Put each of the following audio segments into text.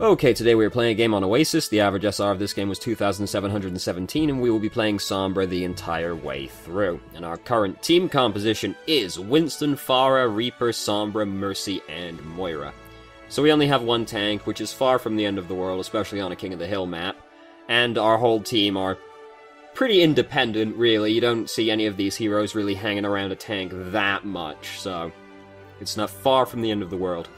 Okay, today we are playing a game on Oasis. The average SR of this game was 2,717, and we will be playing Sombra the entire way through. And our current team composition is Winston, Pharah, Reaper, Sombra, Mercy, and Moira. So we only have one tank, which is far from the end of the world, especially on a King of the Hill map. And our whole team are pretty independent, really. You don't see any of these heroes really hanging around a tank that much, so it's not far from the end of the world.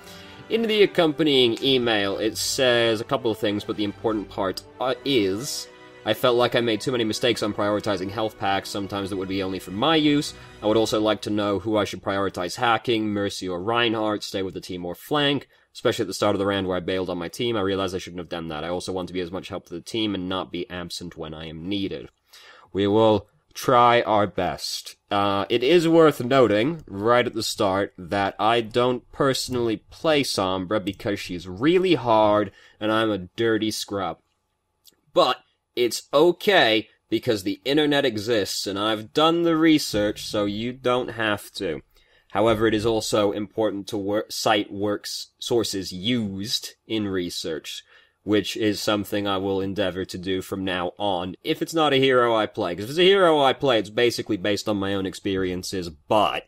In the accompanying email, it says a couple of things, but the important part is, I felt like I made too many mistakes on prioritizing health packs, sometimes that would be only for my use. I would also like to know who I should prioritize hacking, Mercy or Reinhardt, stay with the team or flank, especially at the start of the round where I bailed on my team. I realized I shouldn't have done that. I also want to be as much help to the team and not be absent when I am needed. We will try our best. It is worth noting, right at the start, that I don't personally play Sombra because she's really hard and I'm a dirty scrub. But it's okay because the internet exists and I've done the research, so you don't have to. However, it is also important to cite sources used in research, which is something I will endeavor to do from now on, if it's not a hero I play. Because if it's a hero I play, it's basically based on my own experiences, but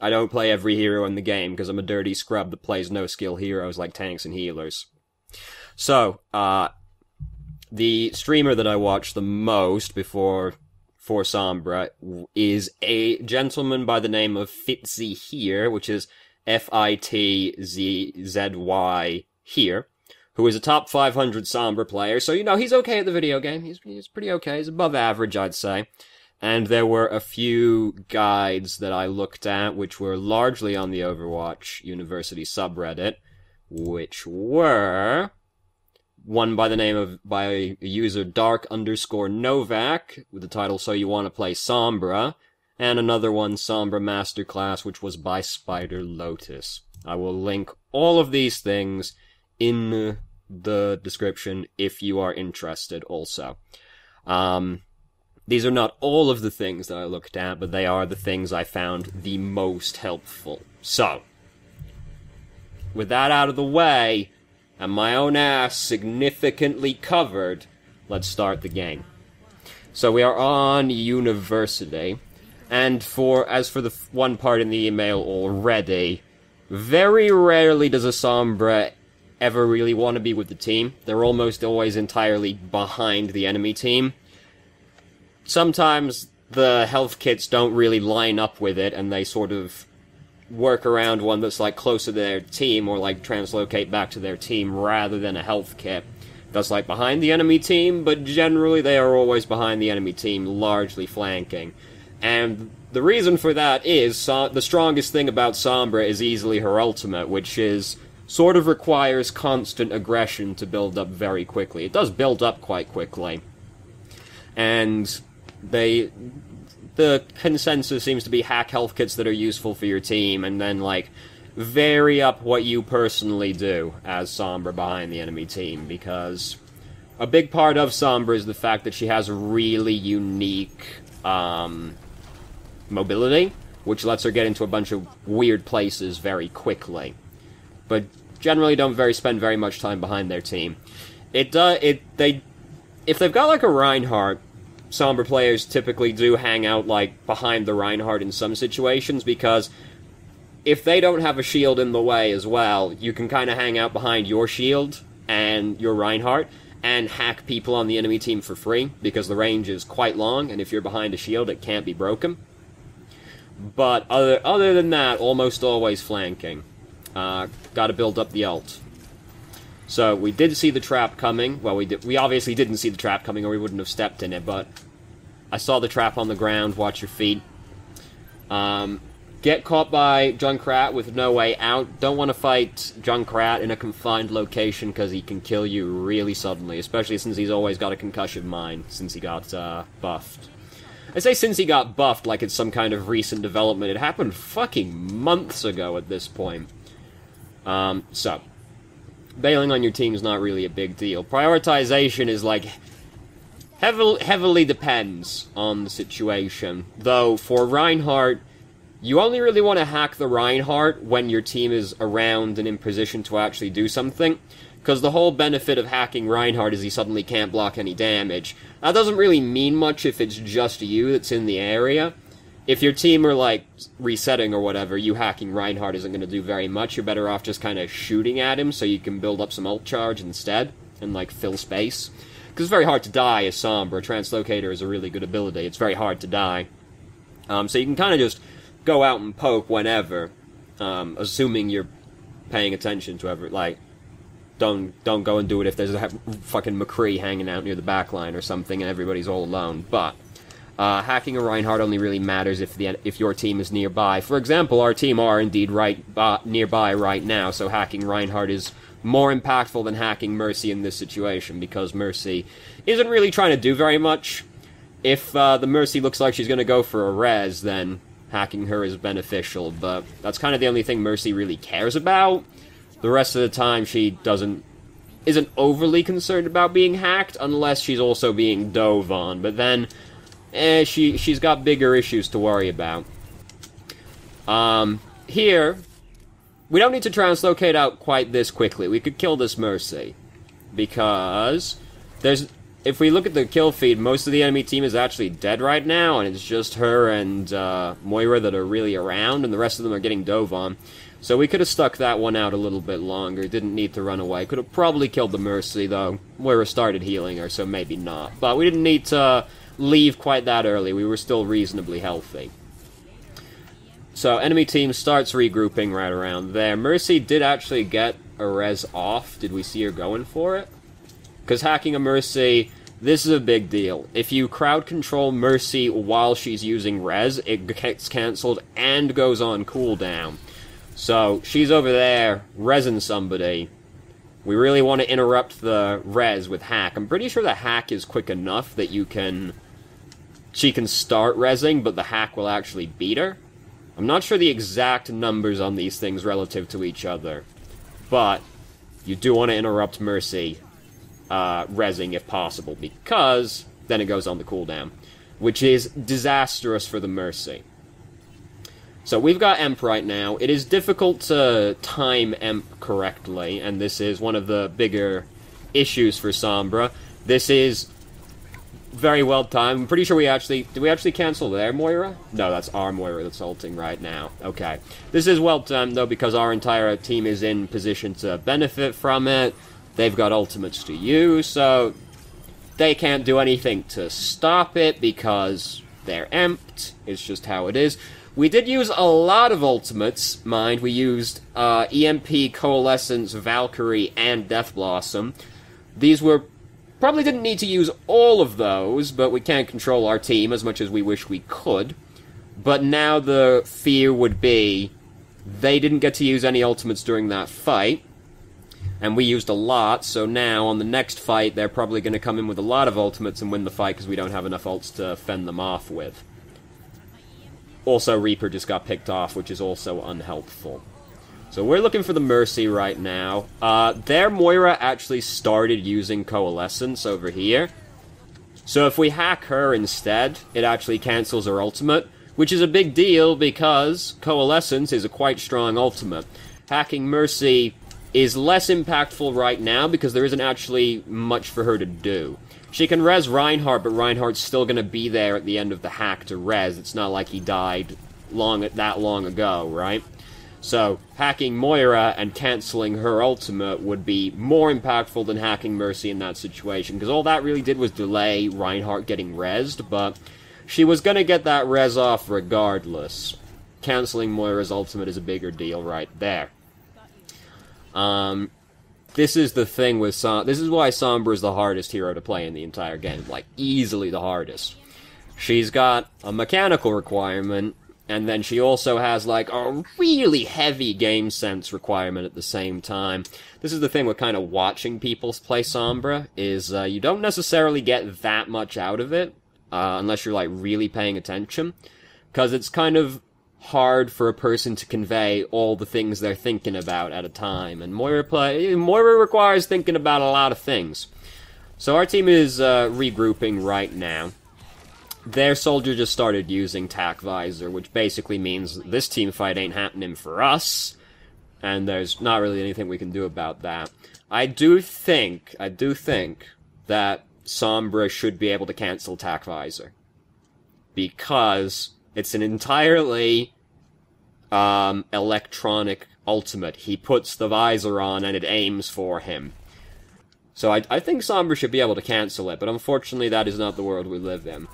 I don't play every hero in the game, because I'm a dirty scrub that plays no-skill heroes like tanks and healers. So, the streamer that I watch the most for Sombra is a gentleman by the name of Fitzy here, which is F-I-T-Z-Z-Y here, who is a top 500 Sombra player, so, you know, he's okay at the video game. He's pretty okay. He's above average, I'd say. And there were a few guides that I looked at, which were largely on the Overwatch University subreddit, which were one by a user Dark_Novak, with the title So You Want to Play Sombra, and another one, Sombra Masterclass, which was by Spider Lotus. I will link all of these things in the description if you are interested also. These are not all of the things that I looked at, but they are the things I found the most helpful. So, with that out of the way, and my own ass significantly covered, let's start the game. So we are on University, and as for the one part in the email already, very rarely does a Sombra ever really want to be with the team. They're almost always entirely behind the enemy team. Sometimes the health kits don't really line up with it, and they sort of work around one that's like closer to their team, or like translocate back to their team rather than a health kit that's like behind the enemy team, but generally they are always behind the enemy team, largely flanking. And the reason for that is the strongest thing about Sombra is easily her ultimate, which is sort of requires constant aggression to build up very quickly. It does build up quite quickly. And the consensus seems to be hack health kits that are useful for your team, and then, like, vary up what you personally do as Sombra behind the enemy team, because a big part of Sombra is the fact that she has a really unique mobility, which lets her get into a bunch of weird places very quickly. But generally don't spend very much time behind their team. If they've got like a Reinhardt, Sombra players typically do hang out like behind the Reinhardt in some situations, because if they don't have a shield in the way as well, you can kind of hang out behind your shield and your Reinhardt and hack people on the enemy team for free, because the range is quite long, and if you're behind a shield, it can't be broken. But other than that, almost always flanking. Gotta build up the ult. So, we did see the trap coming. Well, we obviously didn't see the trap coming, or we wouldn't have stepped in it, but I saw the trap on the ground. Watch your feet. Get caught by Junkrat with no way out. Don't want to fight Junkrat in a confined location, because he can kill you really suddenly, especially since he's always got a concussion mine, since he got buffed. I say since he got buffed like it's some kind of recent development. It happened fucking months ago at this point. So, bailing on your team is not really a big deal. Prioritization is like heavily depends on the situation. Though for Reinhardt, You only really want to hack the Reinhardt when your team is around and in position to actually do something, Because the whole benefit of hacking Reinhardt is he suddenly can't block any damage. That doesn't really mean much if it's just you that's in the area. If your team are, like, resetting or whatever, you hacking Reinhardt isn't going to do very much. You're better off just kind of shooting at him so you can build up some ult charge instead and, like, fill space. Because it's very hard to die as Sombra. Translocator is a really good ability. It's very hard to die. So you can kind of just go out and poke whenever, assuming you're paying attention to every, like, don't go and do it if there's a fucking McCree hanging out near the backline or something and everybody's all alone. But hacking a Reinhardt only really matters if your team is nearby. For example, our team are indeed nearby right now, so hacking Reinhardt is more impactful than hacking Mercy in this situation, because Mercy isn't really trying to do very much. If the Mercy looks like she's going to go for a res, then hacking her is beneficial, but that's kind of the only thing Mercy really cares about. The rest of the time, she isn't overly concerned about being hacked, unless she's also being dove on, but then, she's got bigger issues to worry about. Here, we don't need to translocate out quite this quickly. We could kill this Mercy, because if we look at the kill feed, most of the enemy team is actually dead right now, and it's just her and Moira that are really around, and the rest of them are getting dove on. So we could have stuck that one out a little bit longer, didn't need to run away. Could have probably killed the Mercy, though. Moira started healing her, so maybe not. But we didn't need to leave quite that early. We were still reasonably healthy. So enemy team starts regrouping right around there. Mercy did actually get a res off. Did we see her going for it? Because hacking a Mercy, this is a big deal. If you crowd control Mercy while she's using res, it gets cancelled and goes on cooldown. So, she's over there, rezzing somebody. We really want to interrupt the res with hack. I'm pretty sure the hack is quick enough that she can start rezzing, but the hack will actually beat her. I'm not sure the exact numbers on these things relative to each other. But, you do want to interrupt Mercy rezzing if possible, because then it goes on the cooldown, which is disastrous for the Mercy. So we've got Emp right now. It is difficult to time Emp correctly, and this is one of the bigger issues for Sombra. This is very well timed. I'm pretty sure did we actually cancel their Moira? No, that's our Moira that's ulting right now. Okay. This is well timed, though, because our entire team is in position to benefit from it. They've got ultimates to use, so they can't do anything to stop it because they're emped. It's just how it is. We did use a lot of ultimates, mind. We used EMP, Coalescence, Valkyrie, and Death Blossom. These probably didn't need to use all of those, but we can't control our team as much as we wish we could. But now the fear would be they didn't get to use any ultimates during that fight, and we used a lot, so now on the next fight they're probably going to come in with a lot of ultimates and win the fight because we don't have enough ults to fend them off with. Also, Reaper just got picked off, which is also unhelpful. So we're looking for the Mercy right now. Their Moira actually started using Coalescence over here. So if we hack her instead, it actually cancels her ultimate, which is a big deal because Coalescence is a quite strong ultimate. Hacking Mercy is less impactful right now because there isn't actually much for her to do. She can res Reinhardt, but Reinhardt's still going to be there at the end of the hack to res. It's not like he died that long ago, right? So, hacking Moira and cancelling her ultimate would be more impactful than hacking Mercy in that situation, because all that really did was delay Reinhardt getting resed, but she was going to get that res off regardless. Cancelling Moira's ultimate is a bigger deal right there. This is the thing with this is why Sombra is the hardest hero to play in the entire game. Like, easily the hardest. She's got a mechanical requirement, and then she also has, like, a really heavy game sense requirement at the same time. This is the thing with kind of watching people play Sombra, is you don't necessarily get that much out of it, unless you're, like, really paying attention. Because it's kind of hard for a person to convey all the things they're thinking about at a time, and Moira requires thinking about a lot of things. So our team is regrouping right now. Their soldier just started using Tac Visor, which basically means this team fight ain't happening for us, and there's not really anything we can do about that. I do think that Sombra should be able to cancel Attack Visor. Because it's an entirely electronic ultimate. He puts the visor on and it aims for him. So I think Sombra should be able to cancel it, but unfortunately that is not the world we live in.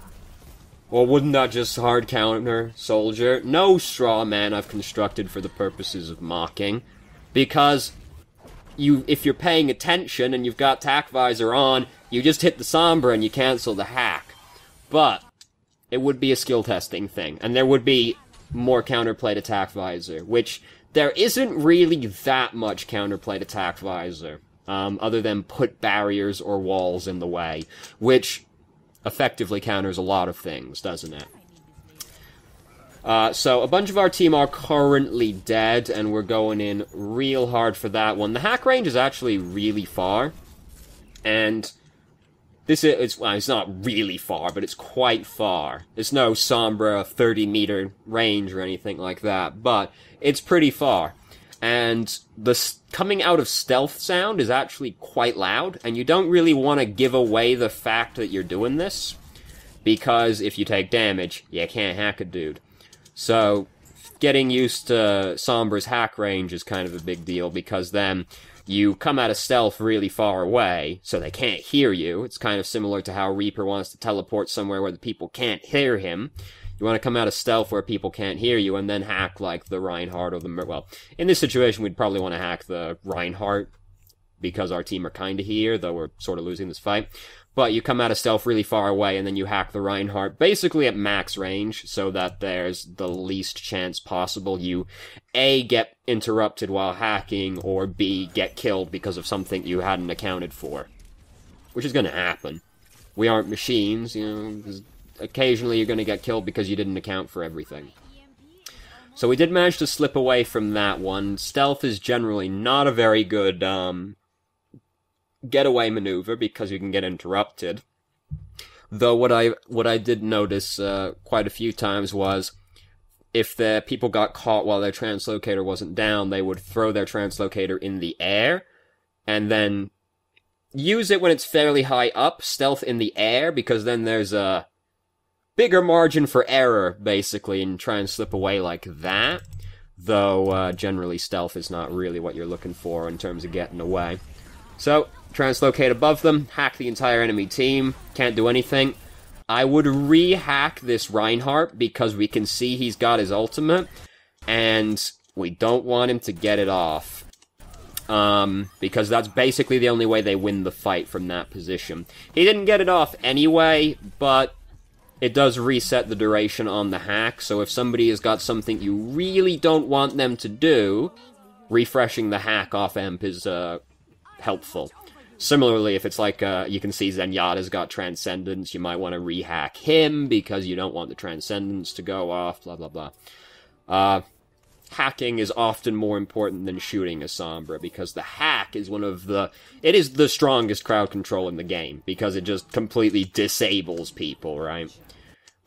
Or wouldn't that just hard counter Soldier? No straw man I've constructed for the purposes of mocking. Because if you're paying attention and you've got Attack Visor on, you just hit the Sombra and you cancel the hack. But it would be a skill testing thing, and there would be more counterplay to Attack Visor, which there isn't really that much counterplay to Attack Visor, other than put barriers or walls in the way, which effectively counters a lot of things, doesn't it? So a bunch of our team are currently dead, and we're going in real hard for that one. The hack range is actually really far, and it's not really far, but it's quite far. It's no Sombra 30-meter range or anything like that, but it's pretty far. And the coming out of stealth sound is actually quite loud, and you don't really want to give away the fact that you're doing this, because if you take damage, you can't hack a dude. So, getting used to Sombra's hack range is kind of a big deal, because then you come out of stealth really far away, so they can't hear you. It's kind of similar to how Reaper wants to teleport somewhere where the people can't hear him. You want to come out of stealth where people can't hear you, and then hack, like, the Reinhardt or the... Well, in this situation, we'd probably want to hack the Reinhardt, because our team are kinda here, though we're sort of losing this fight. But you come out of stealth really far away, and then you hack the Reinhardt, basically at max range, so that there's the least chance possible you, A, get interrupted while hacking, or B, get killed because of something you hadn't accounted for. Which is gonna happen. We aren't machines, you know, 'cause occasionally you're gonna get killed because you didn't account for everything. So we did manage to slip away from that one. Stealth is generally not a very good, getaway maneuver, because you can get interrupted. Though what I did notice quite a few times was, if the people got caught while their translocator wasn't down, they would throw their translocator in the air, and then use it when it's fairly high up, stealth in the air, because then there's a bigger margin for error, basically, and try and slip away like that. Though, generally stealth is not really what you're looking for in terms of getting away. So, translocate above them, hack the entire enemy team, can't do anything. I would re-hack this Reinhardt, because we can see he's got his ultimate, and we don't want him to get it off. Because that's basically the only way they win the fight from that position. He didn't get it off anyway, but it does reset the duration on the hack, so if somebody has got something you really don't want them to do, refreshing the hack off EMP is, helpful. Similarly, if it's like, you can see Zenyatta's got Transcendence, you might want to re-hack him, because you don't want the Transcendence to go off, blah blah blah. Hacking is often more important than shooting a Sombra, because the hack is it is the strongest crowd control in the game, because it just completely disables people, right?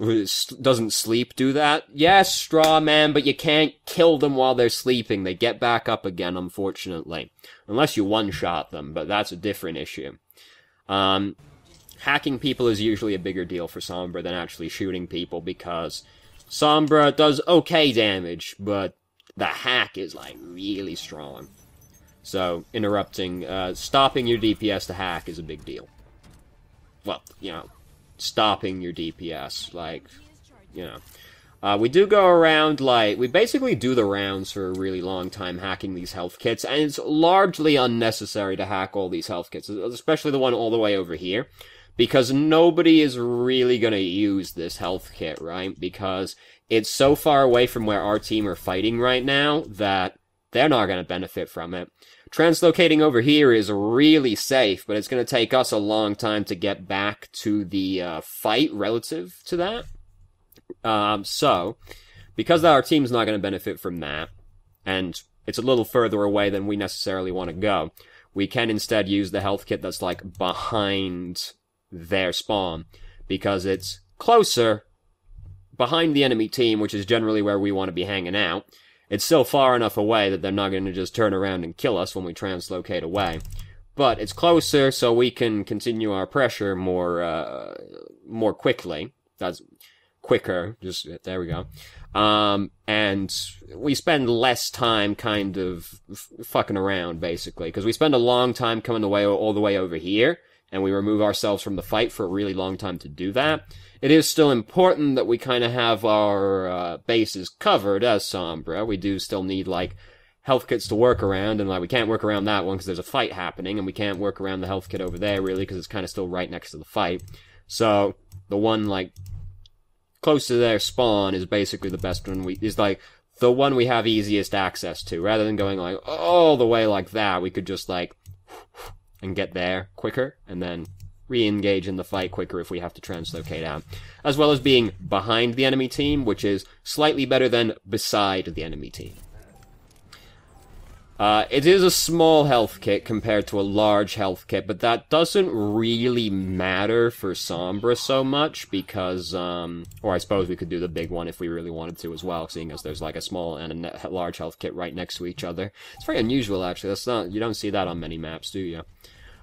Doesn't sleep do that? Yes, straw man, but you can't kill them while they're sleeping. They get back up again, unfortunately. Unless you one-shot them, but that's a different issue. Hacking people is usually a bigger deal for Sombra than actually shooting people, because Sombra does okay damage, but the hack is, like, really strong. So, stopping your DPS to hack is a big deal. Well, you know, stopping your DPS, like, you know. We do go around, like, we basically do the rounds for a really long time hacking these health kits, and it's largely unnecessary to hack all these health kits, especially the one all the way over here, because nobody is really gonna use this health kit, right? Because it's so far away from where our team are fighting right now that they're not gonna benefit from it. Translocating over here is really safe, but it's going to take us a long time to get back to the fight relative to that. So, because our team's not going to benefit from that, and it's a little further away than we necessarily want to go, we can instead use the health kit that's, like, behind their spawn, because it's closer behind the enemy team, which is generally where we want to be hanging out. It's still far enough away that they're not going to just turn around and kill us when we translocate away. but it's closer, so we can continue our pressure more quickly. That's quicker. Just there we go. And we spend less time kind of fucking around, basically, because we spend a long time coming all the way over here, and we remove ourselves from the fight for a really long time to do that. It is still important that we kind of have our bases covered as Sombra. We do still need, like, health kits to work around, and, like, we can't work around that one because there's a fight happening, and we can't work around the health kit over there, really, because it's kind of still right next to the fight. So, the one, like, close to their spawn is basically the best one is like the one we have easiest access to. Rather than going like all the way like that, we could just like and get there quicker and then re-engage in the fight quicker if we have to translocate out. As well as being behind the enemy team, which is slightly better than beside the enemy team. It is a small health kit compared to a large health kit, but that doesn't really matter for Sombra so much because, or I suppose we could do the big one if we really wanted to as well, seeing as there's like a small and a large health kit right next to each other. It's very unusual, actually. You don't see that on many maps, do you?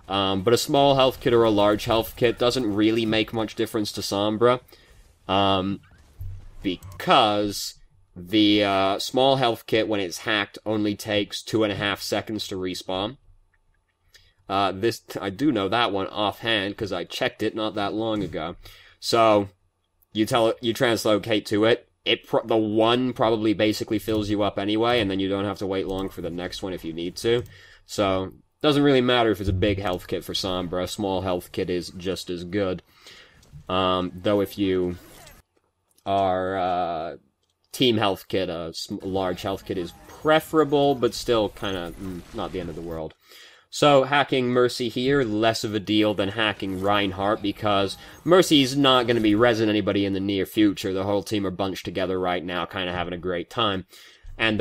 But a small health kit or a large health kit doesn't really make much difference to Sombra, because the small health kit, when it's hacked, only takes 2.5 seconds to respawn. I do know that one offhand, because I checked it not that long ago. So, you translocate to it, the one probably basically fills you up anyway, and then you don't have to wait long for the next one if you need to. So, doesn't really matter if it's a big health kit for Sombra, a small health kit is just as good. Though if you are, team health kit, a large health kit is preferable, but still kind of not the end of the world. So, hacking Mercy here, less of a deal than hacking Reinhardt, because Mercy's not going to be resin anybody in the near future. The whole team are bunched together right now, kind of having a great time. And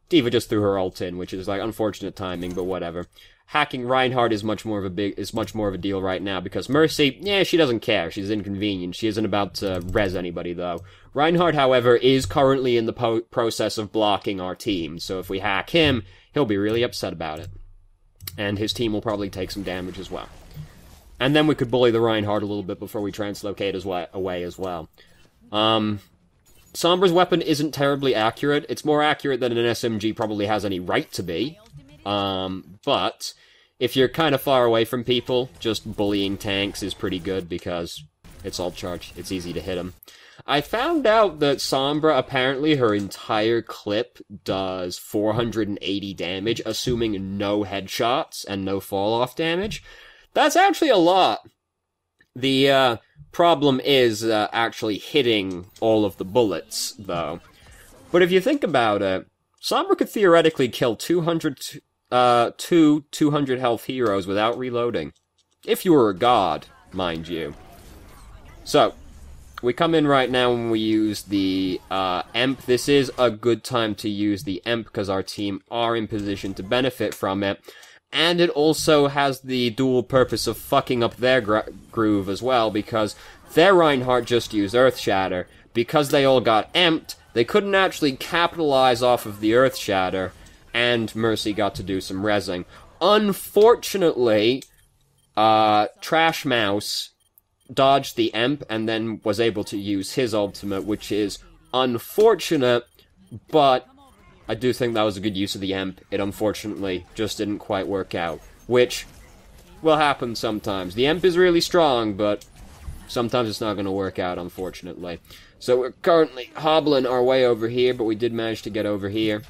D.Va just threw her ult in, which is like unfortunate timing, but whatever. Hacking Reinhardt is much more of a deal right now, because Mercy, yeah, she doesn't care. She's inconvenient. She isn't about to res anybody, though. Reinhardt, however, is currently in the process of blocking our team, so if we hack him, he'll be really upset about it. And his team will probably take some damage as well. And then we could bully the Reinhardt a little bit before we translocate away as well. Sombra's weapon isn't terribly accurate. It's more accurate than an SMG probably has any right to be. But if you're kind of far away from people, just bullying tanks is pretty good because it's all charged. It's easy to hit them. I found out that Sombra, apparently her entire clip does 480 damage, assuming no headshots and no fall-off damage. That's actually a lot. The problem is actually hitting all of the bullets, though. But if you think about it, Sombra could theoretically kill 200 health heroes without reloading. If you were a god, mind you. So, we come in right now and we use the EMP. This is a good time to use the EMP because our team are in position to benefit from it. And it also has the dual purpose of fucking up their groove as well, because their Reinhardt just used Earth Shatter. Because they all got EMP'd, they couldn't actually capitalize off of the Earth Shatter, and Mercy got to do some rezzing. Unfortunately, Trash Mouse dodged the EMP and then was able to use his ultimate, which is unfortunate, but I do think that was a good use of the EMP. It unfortunately just didn't quite work out, which will happen sometimes. The EMP is really strong, but sometimes it's not going to work out, unfortunately. So we're currently hobbling our way over here, but we did manage to get over here.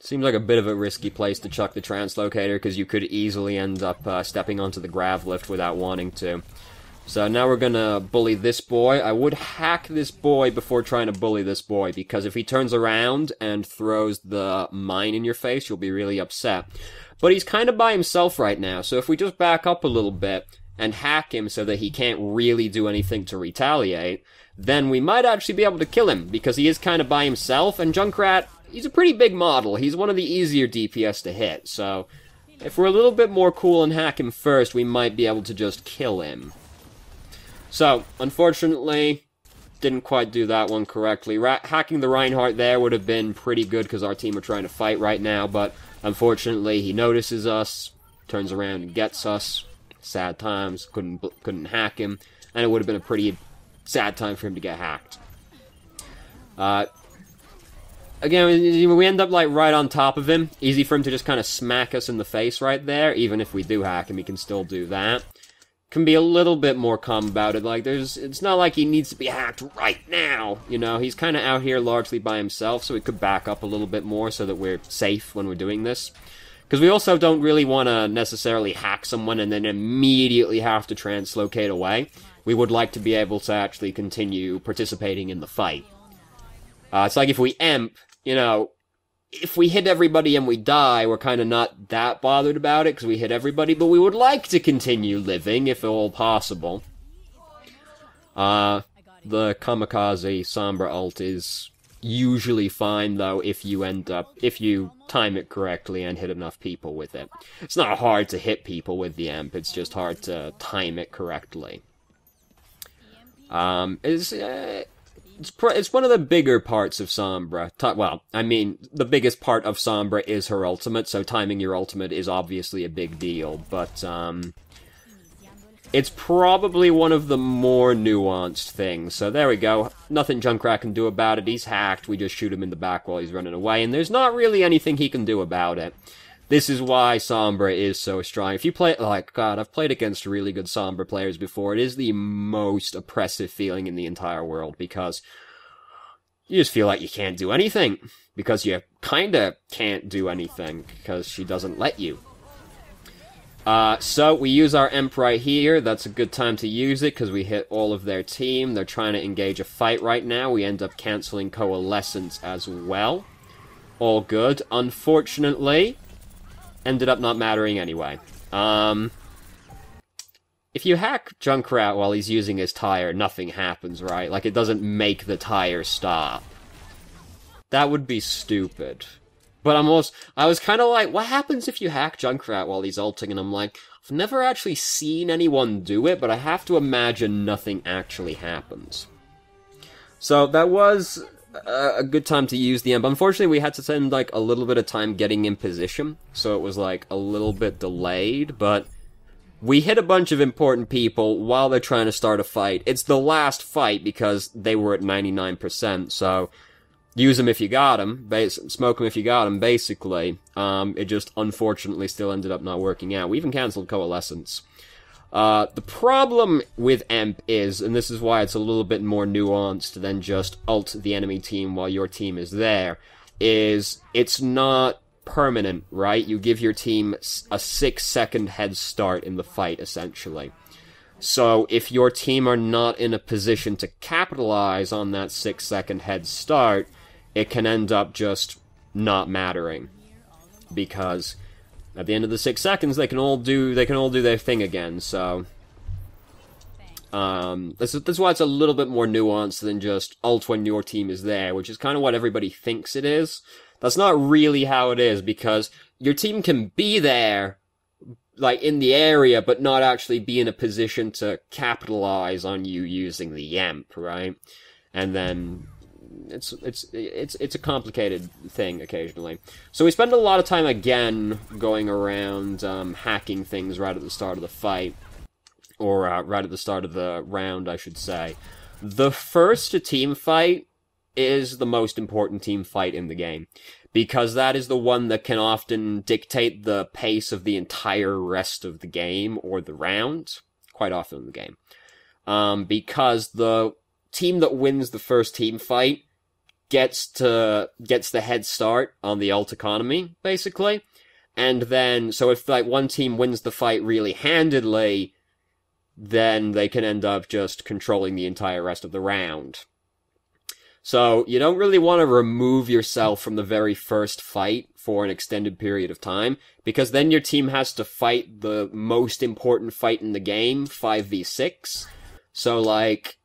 Seems like a bit of a risky place to chuck the translocator, because you could easily end up stepping onto the grav lift without wanting to. So now we're gonna bully this boy. I would hack this boy before trying to bully this boy, because if he turns around and throws the mine in your face, you'll be really upset. But he's kind of by himself right now, so if we just back up a little bit and hack him so that he can't really do anything to retaliate, then we might actually be able to kill him, because he is kind of by himself, and Junkrat, he's a pretty big model. He's one of the easier DPS to hit, so if we're a little bit more cool and hack him first, we might be able to just kill him. So, unfortunately, didn't quite do that one correctly. Hacking the Reinhardt there would have been pretty good because our team are trying to fight right now, but Unfortunately, he notices us, turns around and gets us. Sad times, couldn't hack him, and it would have been a pretty sad time for him to get hacked. Again, we end up, like, right on top of him. Easy for him to just kind of smack us in the face right there. Even if we do hack him, he can still do that. Can be a little bit more calm about it. Like, it's not like he needs to be hacked right now, you know? He's kind of out here largely by himself, so we could back up a little bit more so that we're safe when we're doing this. Because we also don't really want to necessarily hack someone and then immediately have to translocate away. We would like to be able to actually continue participating in the fight. It's like if we emp, you know, if we hit everybody and we die, we're kind of not that bothered about it because we hit everybody, but we would like to continue living if at all possible. The Kamikaze Sombra ult is usually fine, though, if you time it correctly and hit enough people with it. It's not hard to hit people with the emp, it's just hard to time it correctly. It's one of the bigger parts of Sombra. Well, I mean, the biggest part of Sombra is her ultimate, so timing your ultimate is obviously a big deal, but, it's probably one of the more nuanced things. So there we go. Nothing Junkrat can do about it. He's hacked. We just shoot him in the back while he's running away, and there's not really anything he can do about it. This is why Sombra is so strong. If you play, like, God, I've played against really good Sombra players before. It is the most oppressive feeling in the entire world, because you just feel like you can't do anything. Because you kinda can't do anything, because she doesn't let you. So we use our Emp right here. That's a good time to use it, because we hit all of their team. They're trying to engage a fight right now. We end up cancelling Coalescence as well. All good. Unfortunately, ended up not mattering anyway. If you hack Junkrat while he's using his tire, nothing happens, right? Like, it doesn't make the tire stop. That would be stupid. But I was kind of like, what happens if you hack Junkrat while he's ulting? And I'm like, I've never actually seen anyone do it, but I have to imagine nothing actually happens. So that was a good time to use the Emp. Unfortunately, we had to spend, like, a little bit of time getting in position, so it was, like, a little bit delayed, but we hit a bunch of important people while they're trying to start a fight. It's the last fight because they were at 99%, so use them if you got them, smoke them if you got them, basically. It just, unfortunately, still ended up not working out. We even cancelled Coalescence. The problem with Emp is, and this is why it's a little bit more nuanced than just ult the enemy team while your team is there, is it's not permanent, right? You give your team a 6-second head start in the fight, essentially. So if your team are not in a position to capitalize on that 6-second head start, it can end up just not mattering. Because at the end of the 6 seconds, they can all do their thing again, so that's why it's a little bit more nuanced than just ult when your team is there, which is kind of what everybody thinks it is. That's not really how it is, because your team can be there, like, in the area, but not actually be in a position to capitalize on you using the Emp, right? And then it's a complicated thing occasionally. So we spend a lot of time again going around hacking things right at the start of the fight, or right at the start of the round, I should say. The first team fight is the most important team fight in the game, because that is the one that can often dictate the pace of the entire rest of the game, or the round, quite often in the game. Because the team that wins the first team fight gets the head start on the ult economy, basically. And then, so if, like, one team wins the fight really handedly, then they can end up just controlling the entire rest of the round. So, you don't really want to remove yourself from the very first fight for an extended period of time, because then your team has to fight the most important fight in the game, 5v6. So, like,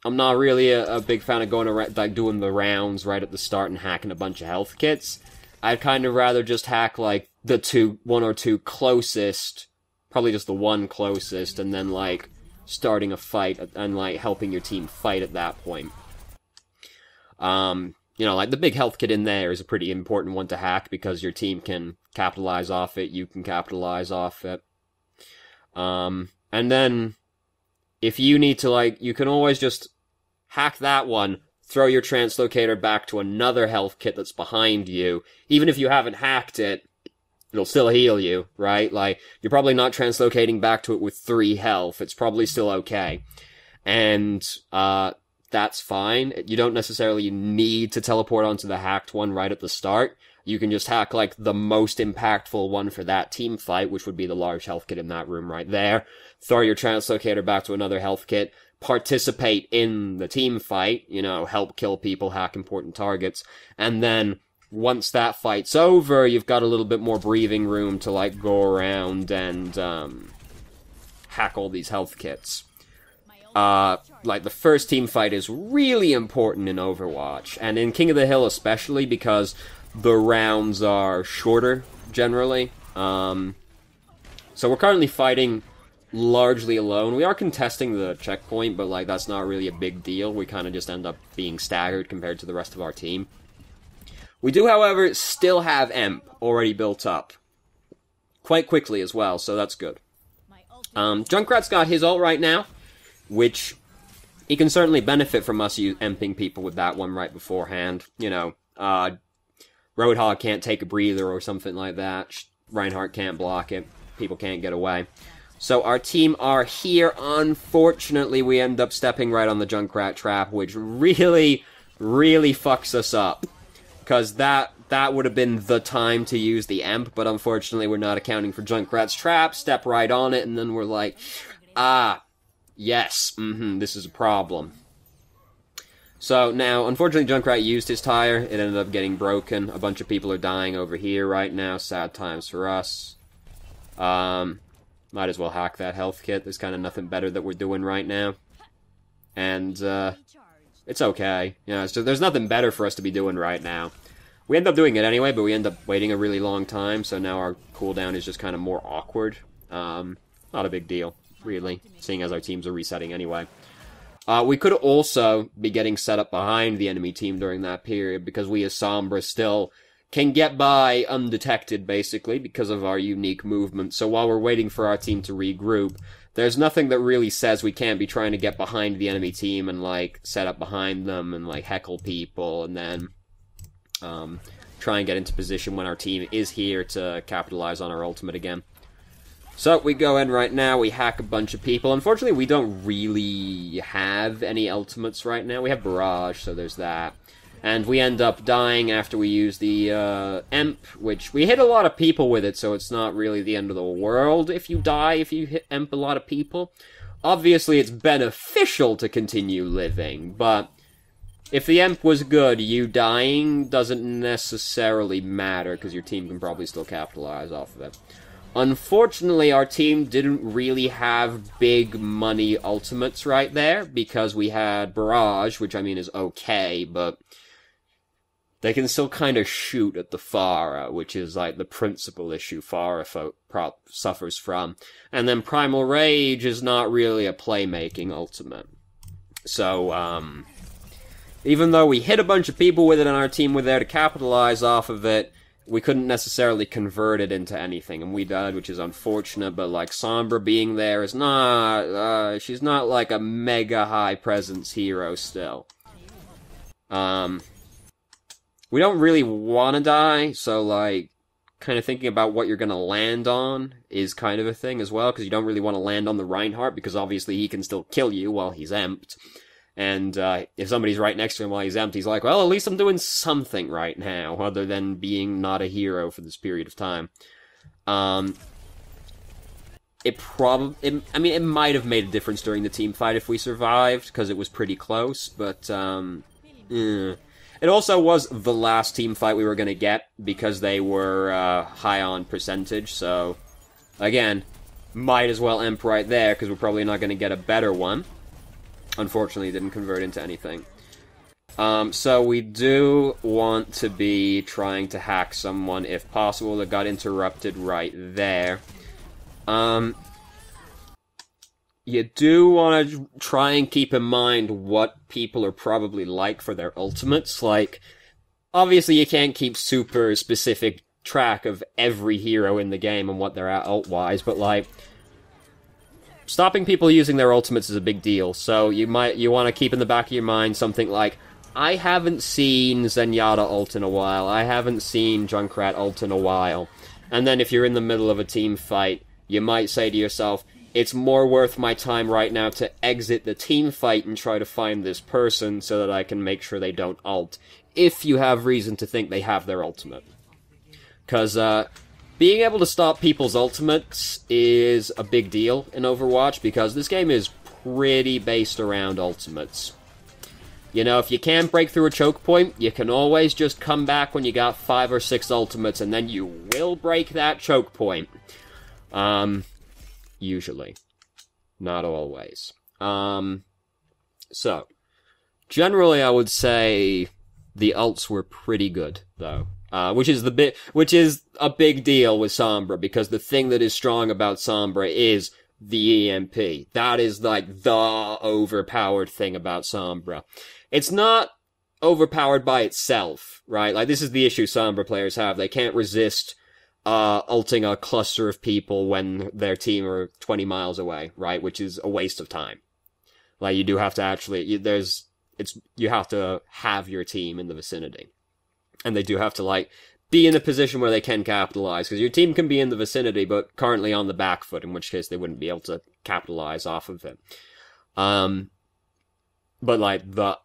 I'm not really a big fan of going around, like, doing the rounds right at the start and hacking a bunch of health kits. I'd kind of rather just hack, like, one or two closest, probably just the one closest, and then, like, starting a fight and, like, helping your team fight at that point. you know, like, the big health kit in there is a pretty important one to hack, because your team can capitalize off it, you can capitalize off it. And then, if you need to, like, you can always just hack that one, throw your translocator back to another health kit that's behind you. Even if you haven't hacked it, it'll still heal you, right? Like, you're probably not translocating back to it with 3 health. It's probably still okay. And, that's fine. You don't necessarily need to teleport onto the hacked one right at the start. You can just hack, like, the most impactful one for that team fight, which would be the large health kit in that room right there. Throw your translocator back to another health kit. Participate in the team fight, you know, help kill people, hack important targets. And then, once that fight's over, you've got a little bit more breathing room to, like, go around and, hack all these health kits. Like, the first team fight is really important in Overwatch, and in King of the Hill especially, because the rounds are shorter, generally. So we're currently fighting largely alone. We are contesting the checkpoint, but, like, that's not really a big deal. We kind of just end up being staggered compared to the rest of our team. We do, however, still have Emp already built up. Quite quickly as well, so that's good. Junkrat's got his ult right now, which he can certainly benefit from us emping people with that one right beforehand. You know, Roadhog can't take a breather or something like that. Reinhardt can't block it. People can't get away. So our team are here. Unfortunately, we end up stepping right on the Junkrat trap, which really, really fucks us up. Because that would have been the time to use the Emp, but unfortunately we're not accounting for Junkrat's trap. Step right on it, and then we're like, yes, this is a problem. So now, unfortunately, Junkrat used his tire. It ended up getting broken. A bunch of people are dying over here right now. Sad times for us. Might as well hack that health kit. There's kind of nothing better that we're doing right now. And, it's okay. You know, there's nothing better for us to be doing right now. We end up doing it anyway, but we end up waiting a really long time, so now our cooldown is just kind of more awkward. Not a big deal, really, seeing as our teams are resetting anyway. We could also be getting set up behind the enemy team during that period, because we as Sombra still can get by undetected, basically, because of our unique movement. So while we're waiting for our team to regroup, there's nothing that really says we can't be trying to get behind the enemy team and, like, set up behind them and, like, heckle people, and then try and get into position when our team is here to capitalize on our ultimate again. So, we go in right now, we hack a bunch of people. Unfortunately, we don't really have any ultimates right now. We have Barrage, so there's that. And we end up dying after we use the Emp, which we hit a lot of people with it, so it's not really the end of the world if you die, if you hit Emp a lot of people. Obviously, it's beneficial to continue living, but if the Emp was good, you dying doesn't necessarily matter, because your team can probably still capitalize off of it. Unfortunately, our team didn't really have big money ultimates right there, because we had Barrage, which I mean is okay, but they can still kind of shoot at the Pharah, which is like the principal issue Pharah suffers from. And then Primal Rage is not really a playmaking ultimate. So, even though we hit a bunch of people with it and our team were there to capitalize off of it, we couldn't necessarily convert it into anything, and we died, which is unfortunate, but, like, Sombra being there is not, she's not, like, a mega high-presence hero still. We don't really want to die, so, like, kind of thinking about what you're gonna land on is kind of a thing as well, because you don't really want to land on the Reinhardt, because obviously he can still kill you while he's emped. And if somebody's right next to him while he's empty, he's like, well, at least I'm doing something right now, other than being not a hero for this period of time. I mean, it might have made a difference during the team fight if we survived, because it was pretty close, but, It also was the last team fight we were going to get, because they were high on percentage, so, again, might as well emp right there, because we're probably not going to get a better one. Unfortunately, it didn't convert into anything. So we do want to be trying to hack someone, if possible, that got interrupted right there. You do want to try and keep in mind what people are probably like for their ultimates. Like, obviously you can't keep super specific track of every hero in the game and what they're at ult-wise, but, like, stopping people using their ultimates is a big deal, so you want to keep in the back of your mind something like, I haven't seen Zenyatta ult in a while, I haven't seen Junkrat ult in a while, and then if you're in the middle of a team fight, you might say to yourself, it's more worth my time right now to exit the team fight and try to find this person so that I can make sure they don't ult, if you have reason to think they have their ultimate. Because, being able to stop people's ultimates is a big deal in Overwatch, because this game is pretty based around ultimates. You know, if you can't break through a choke point, you can always just come back when you got 5 or 6 ultimates, and then you will break that choke point. Usually. Not always. So, generally I would say the ults were pretty good, though. Which is a big deal with Sombra, because the thing that is strong about Sombra is the EMP. That is, like, the overpowered thing about Sombra. It's not overpowered by itself, right? Like, this is the issue Sombra players have. They can't resist ulting a cluster of people when their team are 20 miles away, right? Which is a waste of time. Like, you do have to actually, you have to have your team in the vicinity. And they do have to, like, be in a position where they can capitalize, because your team can be in the vicinity, but currently on the back foot, in which case they wouldn't be able to capitalize off of it. But, like, the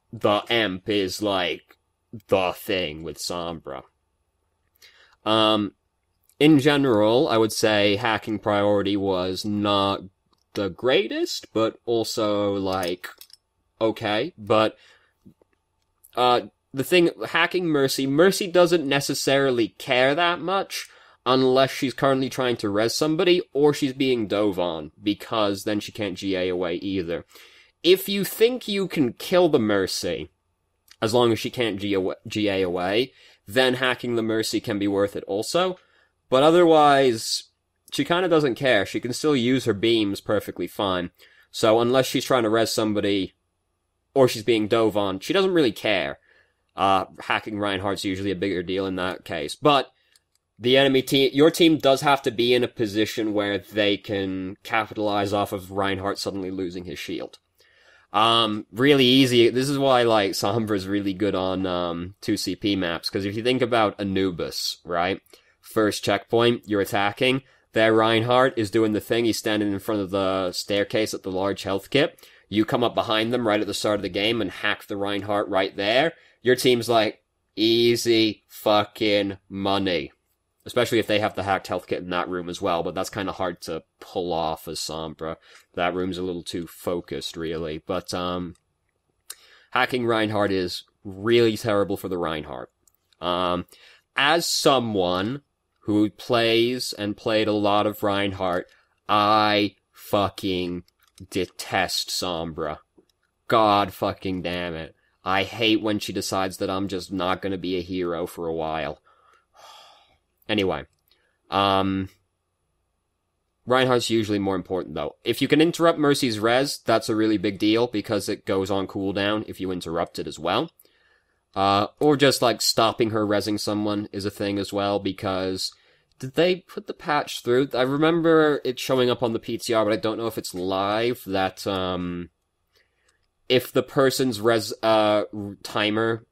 EMP is, like, the thing with Sombra. In general, I would say hacking priority was not the greatest, but also, like, okay. But, the thing, hacking Mercy doesn't necessarily care that much, unless she's currently trying to res somebody, or she's being dove on, because then she can't GA away either. If you think you can kill the Mercy, as long as she can't GA away, then hacking the Mercy can be worth it also. But otherwise, she kind of doesn't care. She can still use her beams perfectly fine. So unless she's trying to res somebody, or she's being dove on, she doesn't really care. Hacking Reinhardt's usually a bigger deal in that case. But the enemy team, your team does have to be in a position where they can capitalize off of Reinhardt suddenly losing his shield. Really easy. This is why, like, Sombra's really good on 2CP maps, because if you think about Anubis, right? First checkpoint, you're attacking. There, Reinhardt is doing the thing. He's standing in front of the staircase at the large health kit. You come up behind them right at the start of the game and hack the Reinhardt right there. Your team's like, easy fucking money. Especially if they have the hacked health kit in that room as well, but that's kind of hard to pull off as Sombra. That room's a little too focused, really. But, hacking Reinhardt is really terrible for the Reinhardt. As someone who plays and played a lot of Reinhardt, I fucking detest Sombra. God fucking damn it. I hate when she decides that I'm just not gonna be a hero for a while. Anyway. Reinhardt's usually more important, though. If you can interrupt Mercy's res, that's a really big deal, because it goes on cooldown if you interrupt it as well. Or just, like, stopping her resing someone is a thing as well, because did they put the patch through? I remember it showing up on the PTR, but I don't know if it's live, that, if the person's res, timer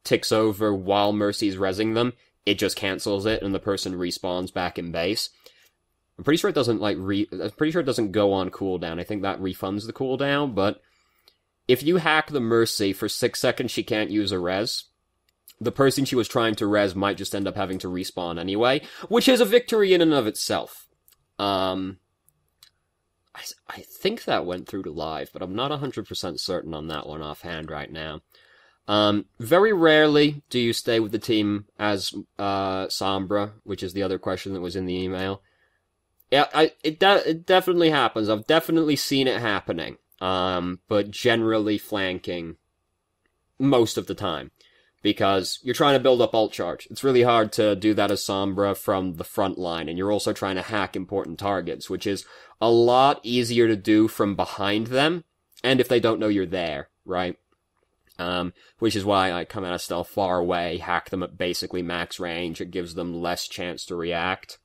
ticks over while Mercy's resing them, it just cancels it, and the person respawns back in base. I'm pretty sure it doesn't, like, I'm pretty sure it doesn't go on cooldown. I think that refunds the cooldown, but if you hack the Mercy for 6 seconds she can't use a res, the person she was trying to res might just end up having to respawn anyway, which is a victory in and of itself. I think that went through to live, but I'm not 100% certain on that one offhand right now. Very rarely do you stay with the team as Sombra, which is the other question that was in the email. Yeah, it definitely happens. I've definitely seen it happening. But generally flanking most of the time, because you're trying to build up ult charge. It's really hard to do that as Sombra from the front line, and you're also trying to hack important targets, which is a lot easier to do from behind them, and if they don't know you're there, right? Which is why I come out of stealth far away, hack them at basically max range. It gives them less chance to react.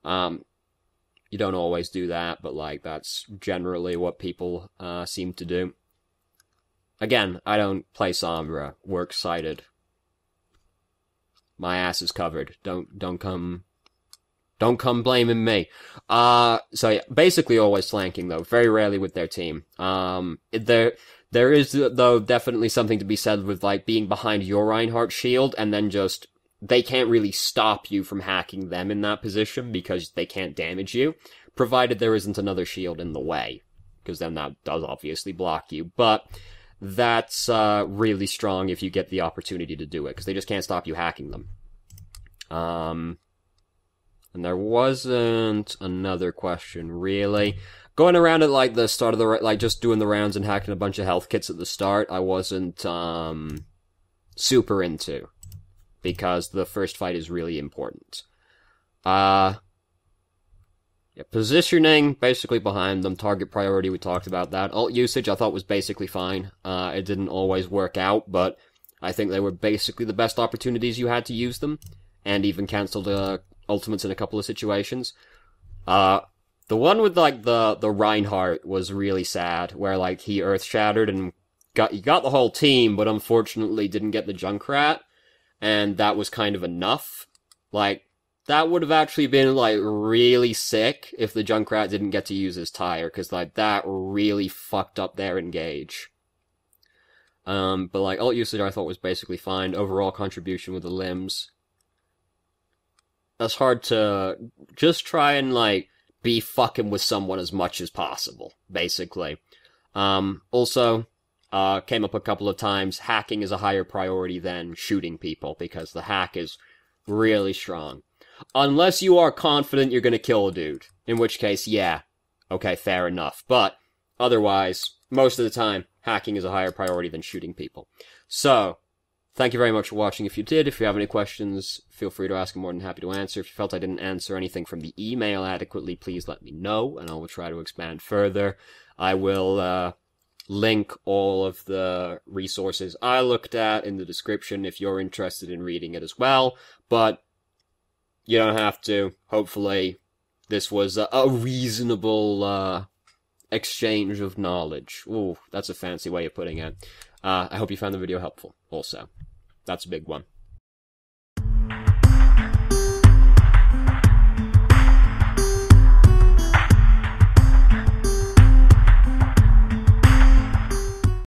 You don't always do that, but, like, that's generally what people seem to do. Again, I don't play Sombra. We're excited. My ass is covered. Don't come blaming me. So yeah, basically always flanking, though. Very rarely with their team. There is, though, definitely something to be said with, like, being behind your Reinhardt shield, and then just, they can't really stop you from hacking them in that position, because they can't damage you, provided there isn't another shield in the way, because then that does obviously block you, but that's, really strong if you get the opportunity to do it, because they just can't stop you hacking them. And there wasn't another question, really. Going around at, like, the start of the, like, just doing the rounds and hacking a bunch of health kits at the start, I wasn't, super into. Because the first fight is really important. Yeah, positioning, basically behind them. Target priority, we talked about that. Ult usage, I thought was basically fine. It didn't always work out, but I think they were basically the best opportunities you had to use them. And even cancelled, ultimates in a couple of situations. The one with, like, the Reinhardt was really sad, where, like, he earth-shattered and you got the whole team, but unfortunately didn't get the Junkrat, and that was kind of enough. Like, that would have actually been, like, really sick if the Junkrat didn't get to use his tire, because, like, that really fucked up their engage. But, like, ult usage I thought was basically fine. Overall contribution with the limbs. That's hard to just try and, like, be fucking with someone as much as possible, basically. Also, came up a couple of times, hacking is a higher priority than shooting people, because the hack is really strong. Unless you are confident you're gonna kill a dude, in which case, yeah, okay, fair enough. But, otherwise, most of the time, hacking is a higher priority than shooting people. So, thank you very much for watching. If you did, if you have any questions, feel free to ask. I'm more than happy to answer. If you felt I didn't answer anything from the email adequately, please let me know, and I will try to expand further. I will link all of the resources I looked at in the description if you're interested in reading it as well, but you don't have to. Hopefully, this was a reasonable exchange of knowledge. Ooh, that's a fancy way of putting it. I hope you found the video helpful, also. That's a big one.